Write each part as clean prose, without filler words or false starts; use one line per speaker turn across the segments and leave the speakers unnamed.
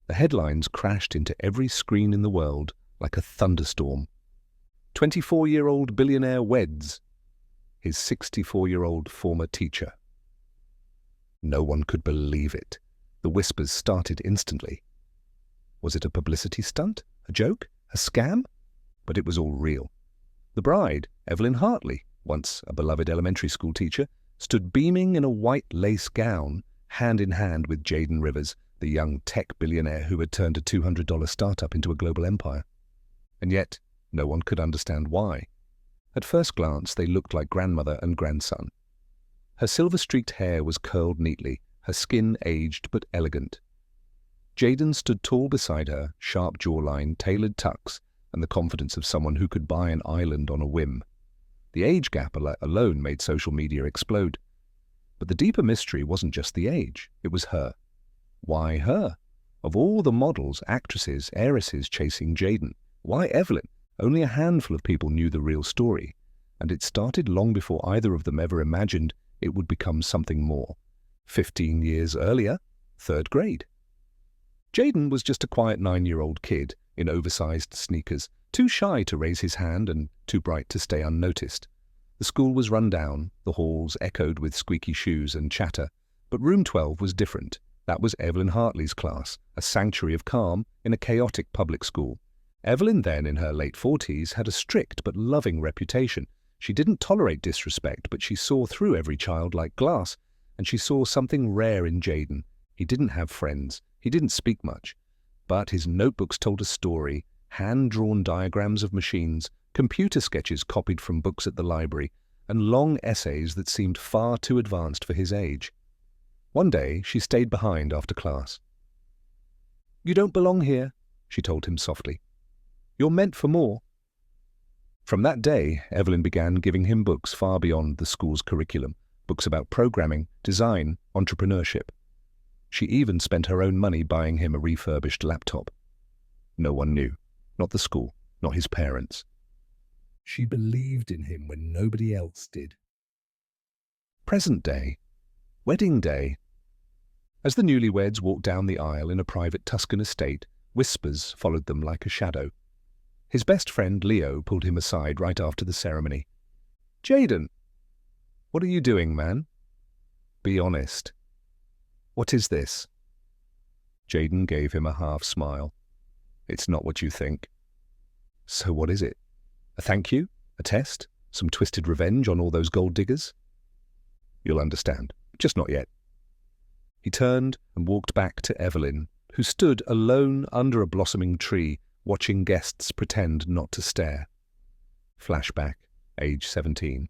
The headlines crashed into every screen in the world like a thunderstorm. 24-year-old billionaire weds his 64-year-old former teacher. No one could believe it. The whispers started instantly. Was it a publicity stunt? A joke? A scam? But it was all real. The bride, Evelyn Hartley, once a beloved elementary school teacher, stood beaming in a white lace gown, hand in hand with Jaden Rivers, the young tech billionaire who had turned a $200 startup into a global empire. And yet, no one could understand why. At first glance, they looked like grandmother and grandson. Her silver-streaked hair was curled neatly, her skin aged but elegant. Jaden stood tall beside her, sharp jawline, tailored tucks, and the confidence of someone who could buy an island on a whim. The age gap alone made social media explode. But the deeper mystery wasn't just the age, it was her. Why her? Of all the models, actresses, heiresses chasing Jaden, why Evelyn? Only a handful of people knew the real story, and it started long before either of them ever imagined it would become something more. 15 years earlier, 3rd grade. Jaden was just a quiet 9-year-old kid in oversized sneakers, too shy to raise his hand and too bright to stay unnoticed. The school was run down, the halls echoed with squeaky shoes and chatter, but room 12 was different. That was Evelyn Hartley's class, a sanctuary of calm in a chaotic public school. Evelyn, then in her late 40s, had a strict but loving reputation. She didn't tolerate disrespect, but she saw through every child like glass, and she saw something rare in Jaden. He didn't have friends, he didn't speak much, but his notebooks told a story, hand-drawn diagrams of machines, computer sketches copied from books at the library, and long essays that seemed far too advanced for his age. One day, she stayed behind after class. "You don't belong here," she told him softly. "You're meant for more." From that day, Evelyn began giving him books far beyond the school's curriculum, books about programming, design, entrepreneurship. She even spent her own money buying him a refurbished laptop. No one knew, not the school, not his parents. She believed in him when nobody else did. Present day. Wedding day. As the newlyweds walked down the aisle in a private Tuscan estate, whispers followed them like a shadow. His best friend, Leo, pulled him aside right after the ceremony. "Jaden, what are you doing, man? Be honest. What is this?" Jaden gave him a half-smile. "It's not what you think." "So what is it? A thank you? A test? Some twisted revenge on all those gold diggers?" "You'll understand. Just not yet." He turned and walked back to Evelyn, who stood alone under a blossoming tree, watching guests pretend not to stare. Flashback, age 17.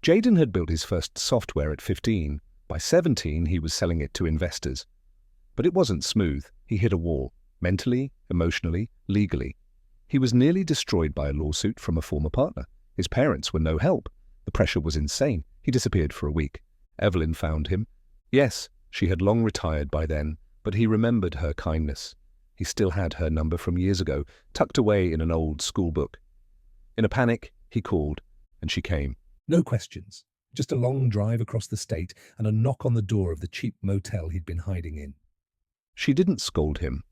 Jaden had built his first software at 15. By 17, he was selling it to investors. But it wasn't smooth. He hit a wall, mentally, emotionally, legally. He was nearly destroyed by a lawsuit from a former partner. His parents were no help. The pressure was insane. He disappeared for a week. Evelyn found him. Yes, she had long retired by then, but he remembered her kindness. He still had her number from years ago, tucked away in an old school book. In a panic, he called, and she came. No questions. Just a long drive across the state and a knock on the door of the cheap motel he'd been hiding in. She didn't scold him.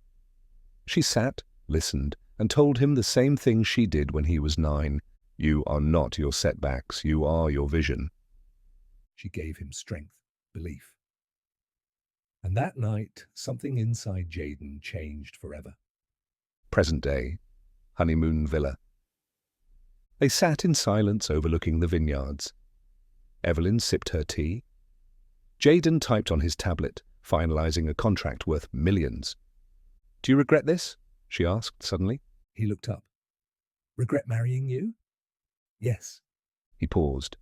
She sat, listened, and told him the same thing she did when he was 9. You are not your setbacks, you are your vision. She gave him strength, belief. And that night, something inside Jaden changed forever. Present day, honeymoon villa. They sat in silence overlooking the vineyards. Evelyn sipped her tea. Jaden typed on his tablet, finalizing a contract worth millions. "Do you regret this?" she asked suddenly. He looked up. "Regret marrying you?" "Yes." He paused.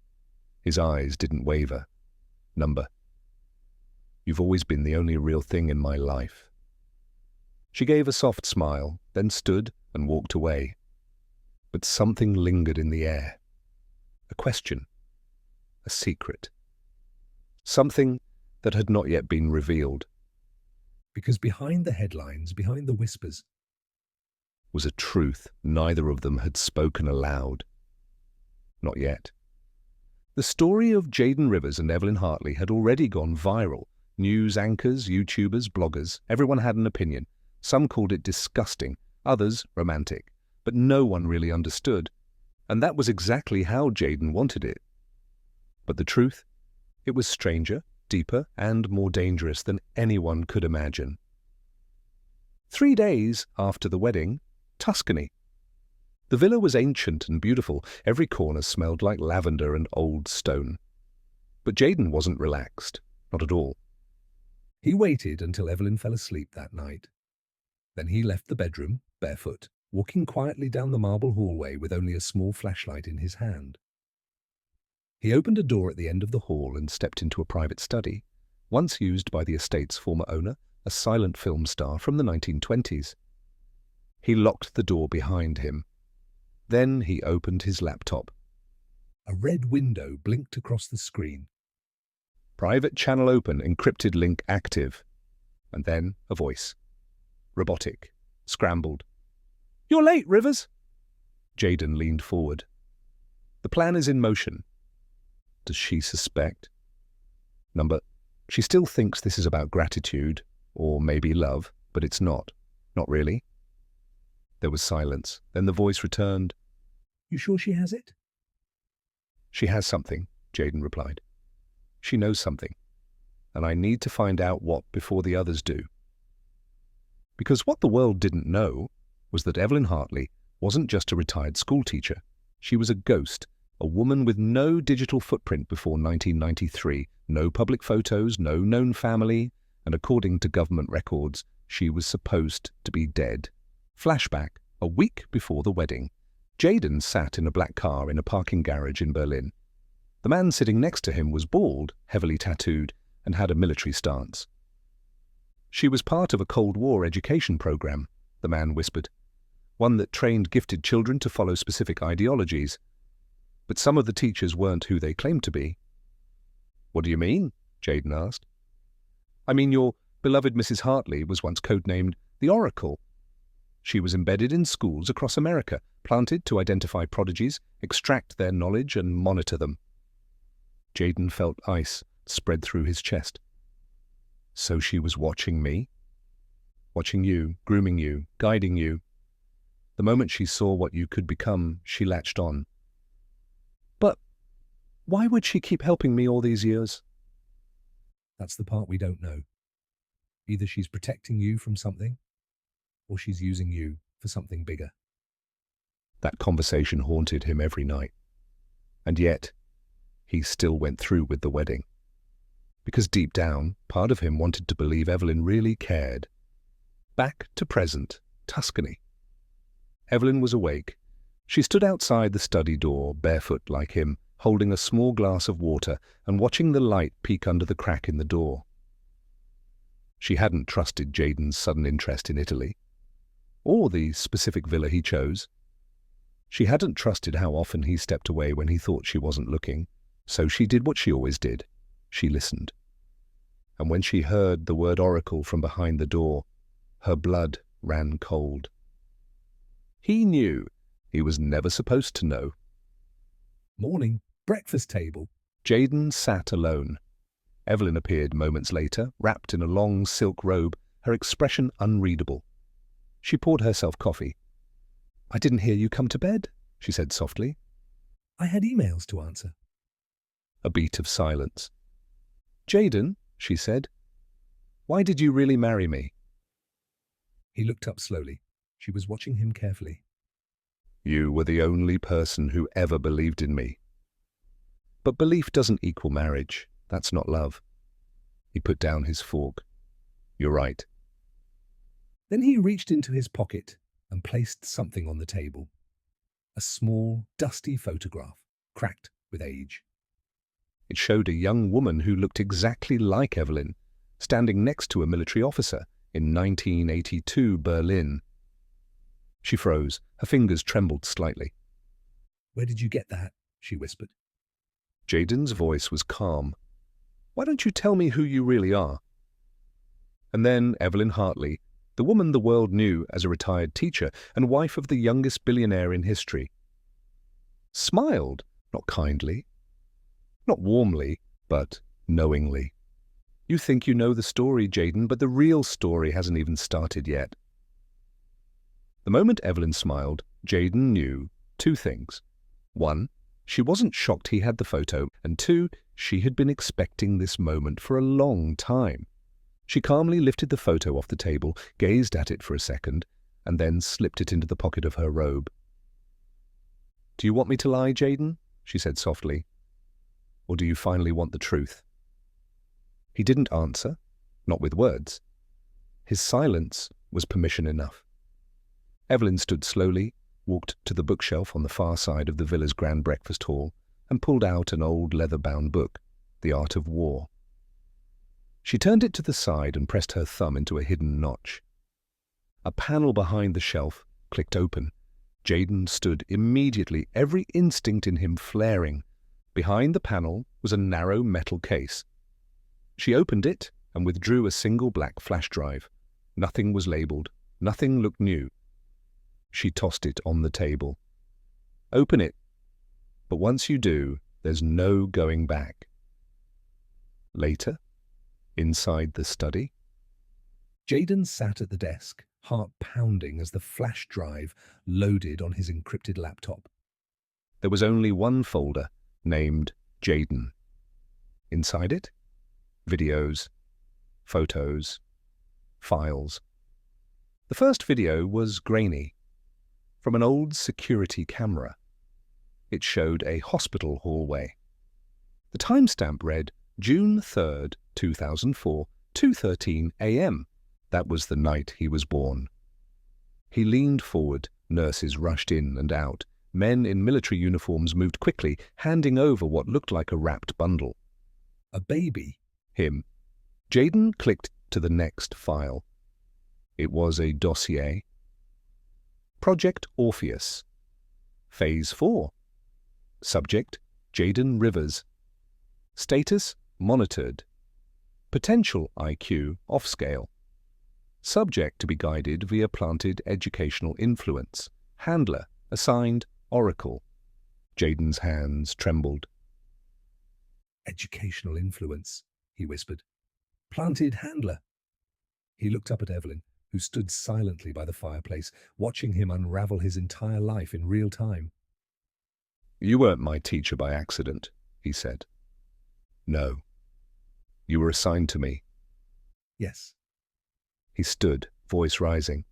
His eyes didn't waver. "Number. You've always been the only real thing in my life." She gave a soft smile, then stood and walked away. But something lingered in the air. A question. A secret. Something that had not yet been revealed. Because behind the headlines, behind the whispers, was a truth neither of them had spoken aloud. Not yet. The story of Jaden Rivers and Evelyn Hartley had already gone viral. News anchors, YouTubers, bloggers, everyone had an opinion. Some called it disgusting, others romantic, but no one really understood. And that was exactly how Jayden wanted it. But the truth? It was stranger, deeper, and more dangerous than anyone could imagine. 3 days after the wedding, Tuscany. The villa was ancient and beautiful. Every corner smelled like lavender and old stone. But Jayden wasn't relaxed, not at all. He waited until Evelyn fell asleep that night. Then he left the bedroom, barefoot, walking quietly down the marble hallway with only a small flashlight in his hand. He opened a door at the end of the hall and stepped into a private study, once used by the estate's former owner, a silent film star from the 1920s. He locked the door behind him. Then he opened his laptop. A red window blinked across the screen. Private channel open, encrypted link active. And then a voice. Robotic. Scrambled. "You're late, Rivers!" Jayden leaned forward. "The plan is in motion." Does she suspect? She still thinks this is about gratitude, or maybe love, but it's not. Not really. There was silence. Then the voice returned. "You sure she has it?" "She has something," Jayden replied. "She knows something, and I need to find out what before the others do." Because what the world didn't know was that Evelyn Hartley wasn't just a retired schoolteacher. She was a ghost, a woman with no digital footprint before 1993, no public photos, no known family, and according to government records, she was supposed to be dead. Flashback, a week before the wedding. Jayden sat in a black car in a parking garage in Berlin. The man sitting next to him was bald, heavily tattooed, and had a military stance. "She was part of a Cold War education program," the man whispered. "One that trained gifted children to follow specific ideologies. But some of the teachers weren't who they claimed to be." "What do you mean?" Jayden asked. "I mean, your beloved Mrs. Hartley was once codenamed the Oracle. She was embedded in schools across America, planted to identify prodigies, extract their knowledge, and monitor them." Jayden felt ice spread through his chest. "So she was watching me? Watching you, grooming you, guiding you. The moment she saw what you could become, she latched on." "But why would she keep helping me all these years?" "That's the part we don't know. Either she's protecting you from something, or she's using you for something bigger." That conversation haunted him every night. And yet, he still went through with the wedding. Because deep down, part of him wanted to believe Evelyn really cared. Back to present, Tuscany. Evelyn was awake. She stood outside the study door, barefoot like him, holding a small glass of water and watching the light peek under the crack in the door. She hadn't trusted Jayden's sudden interest in Italy, or the specific villa he chose. She hadn't trusted how often he stepped away when he thought she wasn't looking, so she did what she always did. She listened. And when she heard the word Oracle from behind the door, her blood ran cold. He knew. He was never supposed to know. "Morning, breakfast table." Jayden sat alone. Evelyn appeared moments later, wrapped in a long silk robe, her expression unreadable. She poured herself coffee. "I didn't hear you come to bed," she said softly. "I had emails to answer." A beat of silence. "Jayden," she said, "why did you really marry me?" He looked up slowly. She was watching him carefully. "You were the only person who ever believed in me. But belief doesn't equal marriage. That's not love." He put down his fork. "You're right." Then he reached into his pocket and placed something on the table. A small, dusty photograph, cracked with age. It showed a young woman who looked exactly like Evelyn, standing next to a military officer in 1982 Berlin. She froze. Her fingers trembled slightly. "Where did you get that?" she whispered. Jayden's voice was calm. "Why don't you tell me who you really are?" And then Evelyn Hartley, the woman the world knew as a retired teacher and wife of the youngest billionaire in history, smiled, not kindly, not warmly, but knowingly. "You think you know the story, Jayden, but the real story hasn't even started yet. The moment Evelyn smiled, Jayden knew two things. One, she wasn't shocked he had the photo, and two, she had been expecting this moment for a long time. She calmly lifted the photo off the table, gazed at it for a second, and then slipped it into the pocket of her robe. "Do you want me to lie, Jayden?" she said softly. "Or do you finally want the truth?" He didn't answer, not with words. His silence was permission enough. Evelyn stood slowly, walked to the bookshelf on the far side of the villa's grand breakfast hall, and pulled out an old leather-bound book, The Art of War. She turned it to the side and pressed her thumb into a hidden notch. A panel behind the shelf clicked open. Jayden stood immediately, every instinct in him flaring. Behind the panel was a narrow metal case. She opened it and withdrew a single black flash drive. Nothing was labelled. Nothing looked new. She tossed it on the table. "Open it. But once you do, there's no going back." Later, inside the study, Jayden sat at the desk, heart pounding as the flash drive loaded on his encrypted laptop. There was only one folder, named Jayden. Inside it, videos, photos, files. The first video was grainy, from an old security camera. It showed a hospital hallway. The timestamp read June 3rd, 2004, 2:13 a.m. That was the night he was born. He leaned forward. Nurses rushed in and out. Men in military uniforms moved quickly, handing over what looked like a wrapped bundle. A baby. Him. Jayden clicked to the next file. It was a dossier. Project Orpheus. Phase 4. Subject, Jayden Rivers. Status, monitored. Potential IQ, off scale. Subject to be guided via planted educational influence. Handler, assigned, Oracle. Jayden's hands trembled. "Educational influence," he whispered. "Planted handler." He looked up at Evelyn, who stood silently by the fireplace, watching him unravel his entire life in real time. "You weren't my teacher by accident," he said. "No. You were assigned to me." "Yes." He stood, voice rising.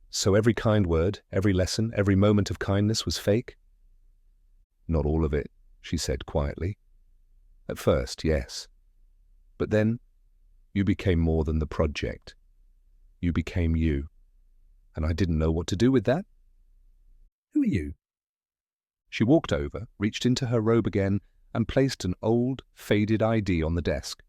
"So every kind word, every lesson, every moment of kindness was fake?" "Not all of it," she said quietly. "At first, yes. But then, you became more than the project. You became you. And I didn't know what to do with that." "Who are you?" She walked over, reached into her robe again, and placed an old, faded ID on the desk.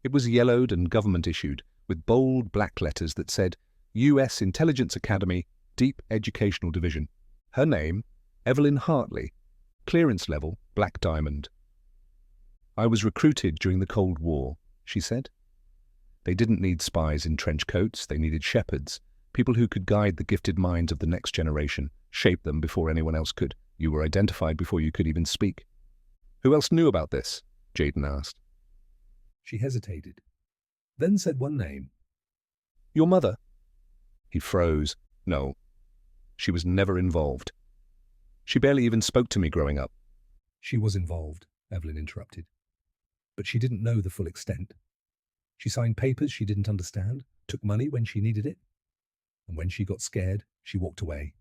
It was yellowed and government-issued, with bold black letters that said, U.S. Intelligence Academy, Deep Educational Division. Her name, Evelyn Hartley. Clearance level, Black Diamond. "I was recruited during the Cold War," she said. "They didn't need spies in trench coats, they needed shepherds, people who could guide the gifted minds of the next generation, shape them before anyone else could. You were identified before you could even speak." "Who else knew about this?" Jayden asked. She hesitated, then said one name. "Your mother?" He froze. "No. She was never involved. She barely even spoke to me growing up." "She was involved," Evelyn interrupted. "But she didn't know the full extent. She signed papers she didn't understand, took money when she needed it, and when she got scared, she walked away."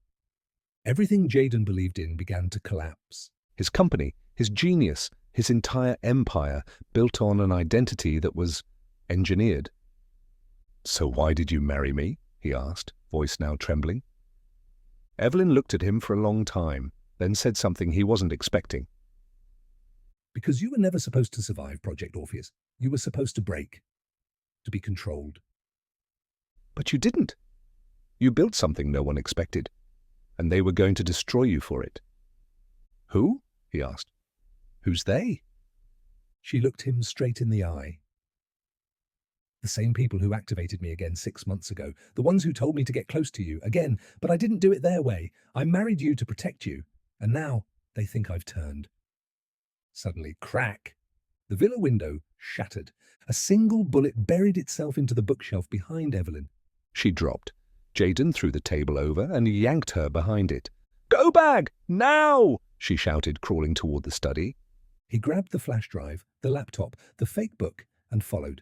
Everything Jayden believed in began to collapse. His company, his genius, his entire empire, built on an identity that was engineered. "So why did you marry me?" he asked, voice now trembling. Evelyn looked at him for a long time, then said something he wasn't expecting. "Because you were never supposed to survive Project Orpheus. You were supposed to break, to be controlled." "But you didn't. You built something no one expected, and they were going to destroy you for it." "Who?" he asked. "Who's they?" She looked him straight in the eye. "The same people who activated me again 6 months ago, the ones who told me to get close to you, again, but I didn't do it their way. I married you to protect you, and now they think I've turned." Suddenly, crack! The villa window shattered. A single bullet buried itself into the bookshelf behind Evelyn. She dropped. Jaden threw the table over and yanked her behind it. "Go back! Now!" she shouted, crawling toward the study.
He grabbed the flash drive, the laptop, the fake book, and followed.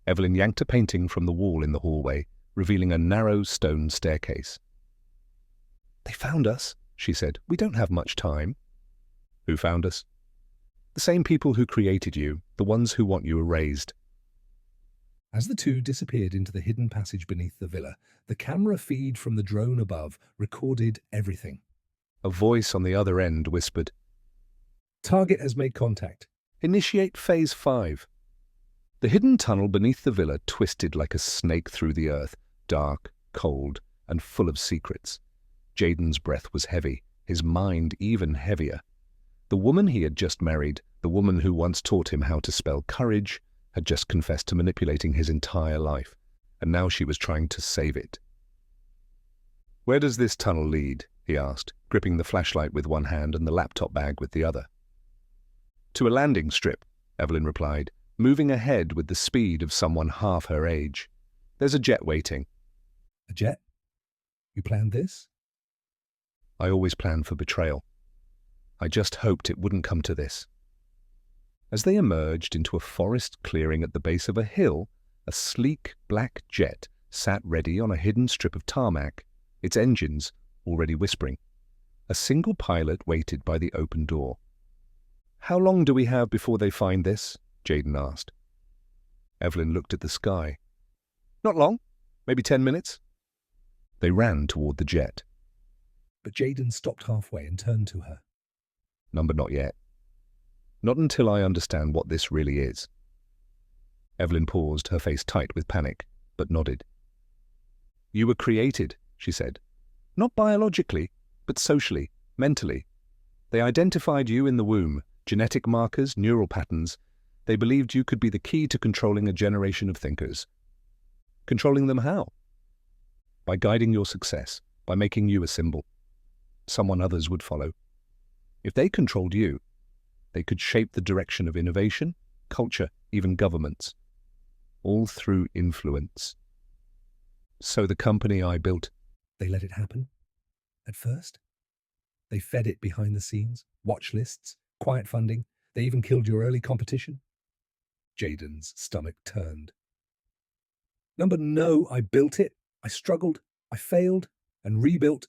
Evelyn yanked a painting from the wall in the hallway, revealing a narrow stone staircase. "They found us," she said. "We don't have much time." "Who found us?" "The same people who created you, the ones who want you erased."
As the two disappeared into the hidden passage beneath the villa, the camera feed from the drone above recorded everything.
A voice on the other end whispered,
"Target has made contact.
"Initiate Phase 5. The hidden tunnel beneath the villa twisted like a snake through the earth, dark, cold, and full of secrets. Jaden's breath was heavy, his mind even heavier. The woman he had just married, the woman who once taught him how to spell courage, had just confessed to manipulating his entire life, and now she was trying to save it. "Where does this tunnel lead?" he asked, gripping the flashlight with one hand and the laptop bag with the other. "To a landing strip," Evelyn replied, moving ahead with the speed of someone half her age. "There's a jet waiting."
A jet? You planned this?
"I always plan for betrayal. I just hoped it wouldn't come to this." As they emerged into a forest clearing at the base of a hill, a sleek black jet sat ready on a hidden strip of tarmac, its engines already whispering. A single pilot waited by the open door. "How long do we have before they find this?" Jaden asked. Evelyn looked at the sky. "Not long. Maybe 10 minutes." They ran toward the jet.
But Jaden stopped halfway and turned to her.
"Number not yet. Not until I understand what this really is." Evelyn paused, her face tight with panic, but nodded. "You were created," she said. "Not biologically, but socially, mentally. They identified you in the womb, genetic markers, neural patterns. They believed you could be the key to controlling a generation of thinkers." "Controlling them how?" "By guiding your success, by making you a symbol. Someone others would follow. If they controlled you, they could shape the direction of innovation, culture, even governments. All through influence. So the company I built..."
They let it happen? At first? They fed it behind the scenes, watch lists, quiet funding. They even killed your early competition? Jaden's stomach turned. No, I built it. I struggled. I failed and rebuilt.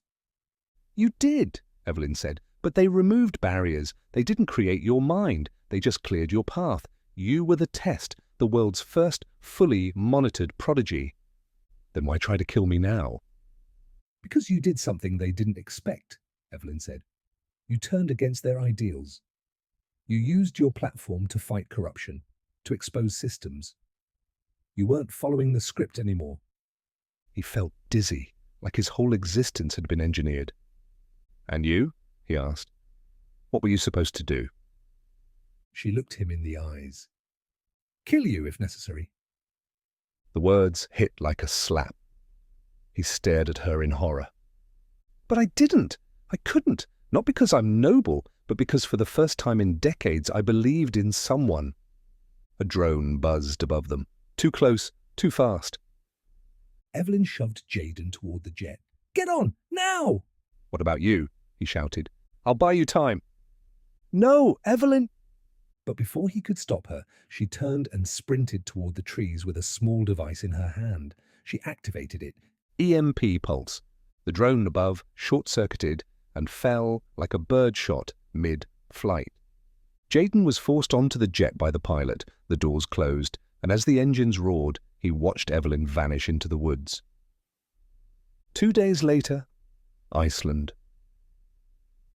"You did," Evelyn said. "But they removed barriers. They didn't create your mind. They just cleared your path. You were the test, the world's first fully monitored prodigy. Then why try to kill me now?"
Because you did something they didn't expect, Evelyn said. You turned against their ideals. You used your platform to fight corruption, to expose systems. You weren't following the script anymore.
He felt dizzy, like his whole existence had been engineered. "And you?" he asked. "What were you supposed to do?"
She looked him in the eyes. "Kill you if necessary."
The words hit like a slap. He stared at her in horror. "But I didn't. I couldn't. Not because I'm noble, but because for the first time in decades I believed in someone." A drone buzzed above them. Too close, too fast.
Evelyn shoved Jaden toward the jet. "Get on, now!"
"What about you?" he shouted. "I'll buy you time." "No, Evelyn!"
But before he could stop her, she turned and sprinted toward the trees with a small device in her hand. She activated it.
EMP pulse. The drone above short-circuited and fell like a bird shot mid-flight. Jaden was forced onto the jet by the pilot. The doors closed, and as the engines roared, he watched Evelyn vanish into the woods. 2 days later, Iceland.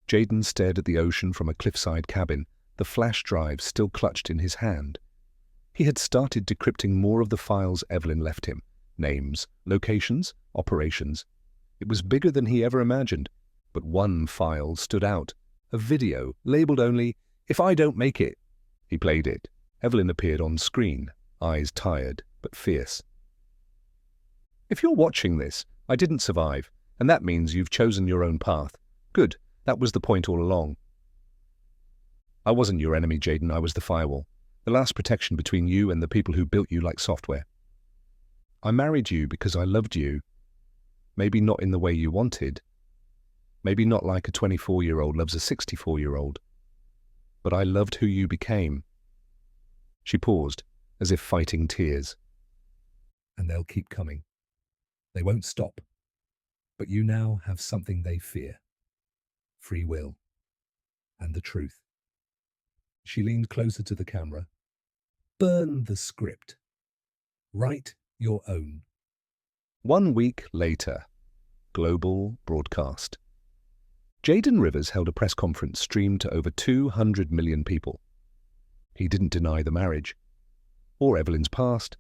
Jaden stared at the ocean from a cliffside cabin, the flash drive still clutched in his hand. He had started decrypting more of the files Evelyn left him. Names, locations, operations. It was bigger than he ever imagined, but one file stood out. A video, labeled only, "If I don't make it." He played it. Evelyn appeared on screen, eyes tired but fierce. "If you're watching this, I didn't survive, and that means you've chosen your own path. Good, that was the point all along. I wasn't your enemy, Jaden, I was the firewall, the last protection between you and the people who built you like software. I married you because I loved you. Maybe not in the way you wanted. Maybe not like a 24-year-old loves a 64-year-old. But I loved who you became. She paused, as if fighting tears.
And they'll keep coming. They won't stop. But you now have something they fear. Free will. And the truth. She leaned closer to the camera. Burn the script. Write your own.
1 week later, global broadcast. Jaden Rivers held a press conference streamed to over 200 million people. He didn't deny the marriage, or Evelyn's past.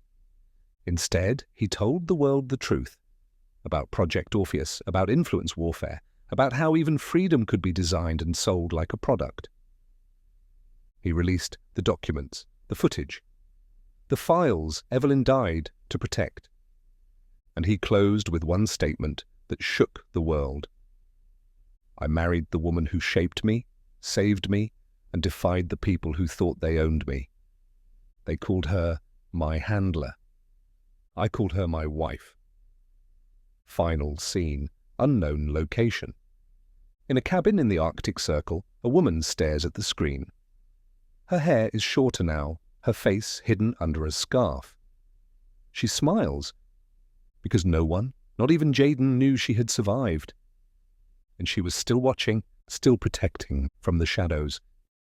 Instead, he told the world the truth about Project Orpheus, about influence warfare, about how even freedom could be designed and sold like a product. He released the documents, the footage, the files Evelyn died to protect. And he closed with one statement that shook the world. I married the woman who shaped me, saved me, and defied the people who thought they owned me. They called her my handler. I called her my wife. Final scene, unknown location. In a cabin in the Arctic Circle, a woman stares at the screen. Her hair is shorter now, her face hidden under a scarf. She smiles, because no one, not even Jaden, knew she had survived. And she was still watching, still protecting from the shadows.